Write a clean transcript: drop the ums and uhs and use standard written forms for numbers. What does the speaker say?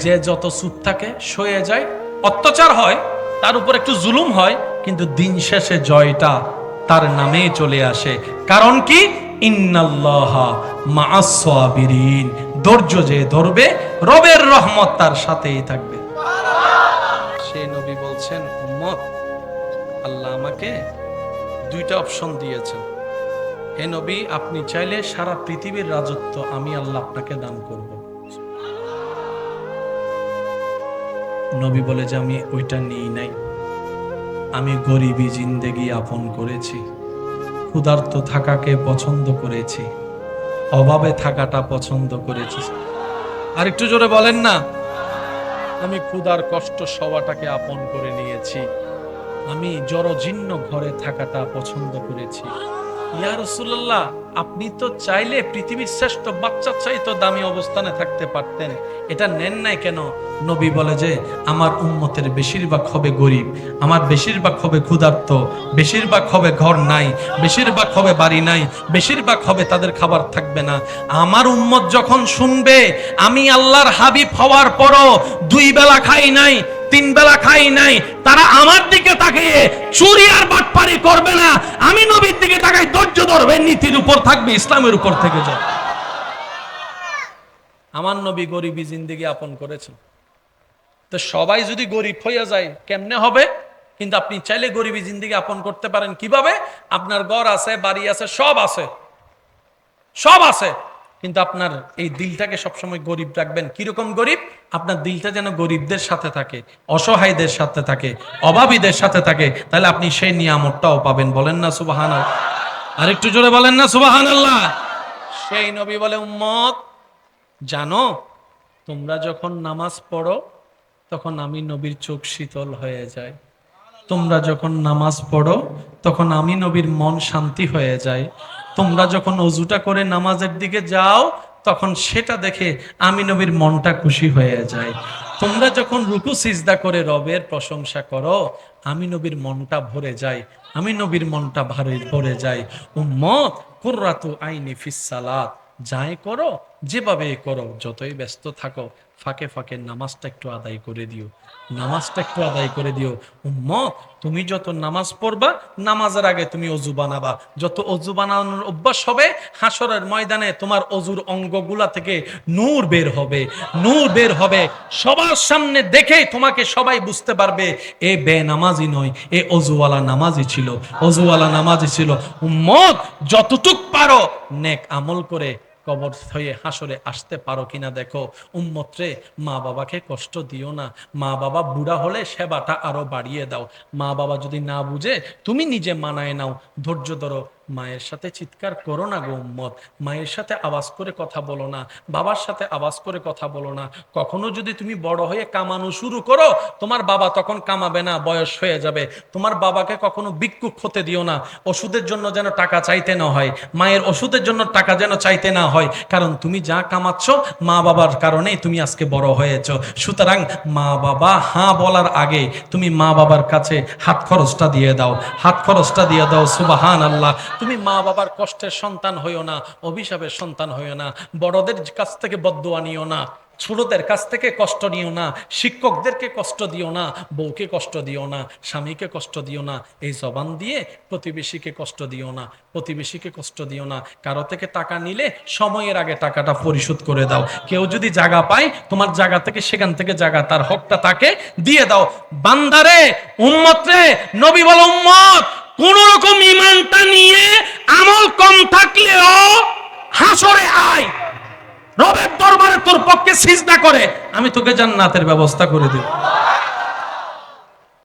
যে যত চুপ থাকে সয়ে যায়, অত্যাচার হয়, তার উপর একটু জুলুম হয়, কিন্তু দিন শেষে জয়টা তার নামেই চলে আসে। কারণ কি? ইন্নাল্লাহা মাআস সাবিরিন। ধৈর্য যে ধরবে, রবের রহমত তার সাথেই থাকবে। সেই নবী বলছেন, উম্মত, আল্লাহ আমাকে দুইটা অপশন দিয়েছেন। হে নবী, আপনি চাইলে সারা পৃথিবীর রাজত্ব আমি আল্লাহ আপনাকে দান করব। নবী বলে যে আমি ওইটা নিই নাই, আমি গরিবী জিন্দেগি আপন করেছি, ক্ষুধার্ত থাকাকে পছন্দ করেছি, অভাবে থাকাটা পছন্দ করেছি। আর একটু জোরে বলেন না, আমি ক্ষুধার কষ্ট সবাটাকে আপন করে নিয়েছি, আমি জড়জীর্ণ ঘরে থাকাটা পছন্দ করেছি। ইয়া রাসূলুল্লাহ, আপনি তো চাইলে পৃথিবীর শ্রেষ্ঠ বাচ্চার চাইতে দামি অবস্থানে থাকতে পারতেন, এটা নেন নাই কেন? নবী বলে যে আমার উম্মতের বেশিরভাগ হবে গরিব, আমার বেশিরভাগ হবে ক্ষুধার্ত, বেশিরভাগ হবে ঘর নাই, বেশিরভাগ হবে বাড়ি নাই, বেশিরভাগ হবে তাদের খাবার থাকবে না। আমার উম্মত যখন শুনবে আমি আল্লাহর হাবিব হওয়ার পরও 2 বেলা খাই নাই, 3 বেলা খাই নাই, তারা আমার দিকে তাকিয়ে চুরি আর বাটপারি করবে না, আমি নবীর দিকে তাকাই ধৈর্য ধরবে, নীতির উপর থাকবে, ইসলামের উপর থেকে যাবে। আমার নবী গরিবী জিন্দেগি আপন করেছেন। তো সবাই যদি গরিব হইয়া যায় কেমনে হবে? কিন্তু আপনি চাইলে গরিবী জিন্দেগি আপন করতে পারেন। কিভাবে? আপনার ঘর আছে, বাড়ি আছে, সব আছে, সব আছে, কিন্তু আপনার এই দিলটাকে সবসময় গরিব রাখবেন। কিরকম গরিব? আপনার দিলটা যেন গরিবদের সাথে থাকে, অসহায়দের সাথে থাকে, অভাবীদের সাথে থাকে, তাহলে আপনি সেই নিয়ামতটাও পাবেন। বলেন না সুবহানাল্লাহ? আর একটু জোরে বলেন না সুবহানাল্লাহ? সেই নবী বলে, উম্মত জানো, তোমরা যখন নামাজ পড়ো তখন আমি নবীর চোখ শীতল হয়ে যায়। তোমরা যখন নামাজ পড়ো তখন আমি নবীর মন শান্তি হয়ে যায়। তোমরা যখন অজুটা করে নামাজের দিকে যাও তখন সেটা দেখে আমি নবীর মনটা খুশি হয়ে যায়। তোমরা যখন রুকু সিজদা করে রবের প্রশংসা করো আমি নবীর মনটা ভরে যায়, আমি নবীর মনটা ভরে যায়। উম্মত কুররাতু আইনি ফিস সালাত, যাই করো যেভাবে করো, যতই ব্যস্ত থাকো, ফাঁকে ফাঁকে নামাজটা একটু আদায় করে দিও, নামাজটা একটু আদায় করে দিও। উম্মত তুমি যত নামাজ পড়বা, নামাজের আগে তুমি অজু বানাবা, যত অজু বানানোর অভ্যাস হবে, হাসরের ময়দানে তোমার অজুর অঙ্গগুলা থেকে নূর বের হবে, নূর বের হবে, সবার সামনে দেখেই তোমাকে সবাই বুঝতে পারবে এ বেনামাজি নয়, এ অজুওয়ালা নামাজি ছিল, অজুওয়ালা নামাজি ছিল। উম্মত যতটুক পারো নেক আমল করে কবর হয়ে হাসরে আসতে পারো কিনা দেখো। উম্মত রে, মা বাবাকে কষ্ট দিও না, মা বাবা বুড়া হলে সেবাটা আরো বাড়িয়ে দাও। মা বাবা যদি না বুঝে তুমি নিজে মানায় নাও, ধৈর্য ধরো। মায়ের সাথে চিৎকার করো না গো উম্মত, মায়ের সাথে আওয়াজ করে কথা বলো না, বাবার সাথে আওয়াজ করে কথা বলো না। কখনো যদি তুমি বড় হয়ে কামানো শুরু করো, তোমার বাবা তখন কামাবে না, বয়স হয়ে যাবে। তোমার বাবাকে কখনো ভিক্ষুক হতে দিও না, ওষুধের জন্য যেন টাকা চাইতে না হয়, মায়ের ওষুধের জন্য টাকা যেন চাইতে না হয়, কারণ তুমি যা কামাচ্ছ মা বাবার কারণেই তুমি আজকে বড় হয়েছ। সুতরাং মা বাবা হ্যাঁ বলার আগে তুমি মা বাবার কাছে হাত খরচটা দিয়ে দাও, হাত খরচটা দিয়ে দাও। সুবহানাল্লাহ। তুমি মা বাবার কষ্টের সন্তান হইও না, অভিশাপের সন্তান হইও না, বড়দের কাছ থেকে বদদুয়া নিও না, ছোটদের কাছ থেকে কষ্ট নিও না, শিক্ষকদেরকে কষ্ট দিও না, বউকে কষ্ট দিও না, স্বামীকে কষ্ট দিও না, এই জবান দিয়ে প্রতিবেশীকে কষ্ট দিও না, প্রতিবেশীকে কষ্ট দিও না। কারো থেকে টাকা নিলে সময়ের আগে টাকাটা পরিশোধ করে দাও। কেউ যদি জায়গা পায় তোমার জায়গা থেকে, সেখান থেকে জায়গা তার হকটা তাকে দিয়ে দাও। বান্দারে, উম্মত রে, নবী বলে উম্মত কোন রকম ঈমানটা নিয়ে আমল কম থাকলেও হাসরে আয়, রবের দরবারে তোর পক্ষে সিজদা করে, আমি তোকে জান্নাতের ব্যবস্থা করে দেব।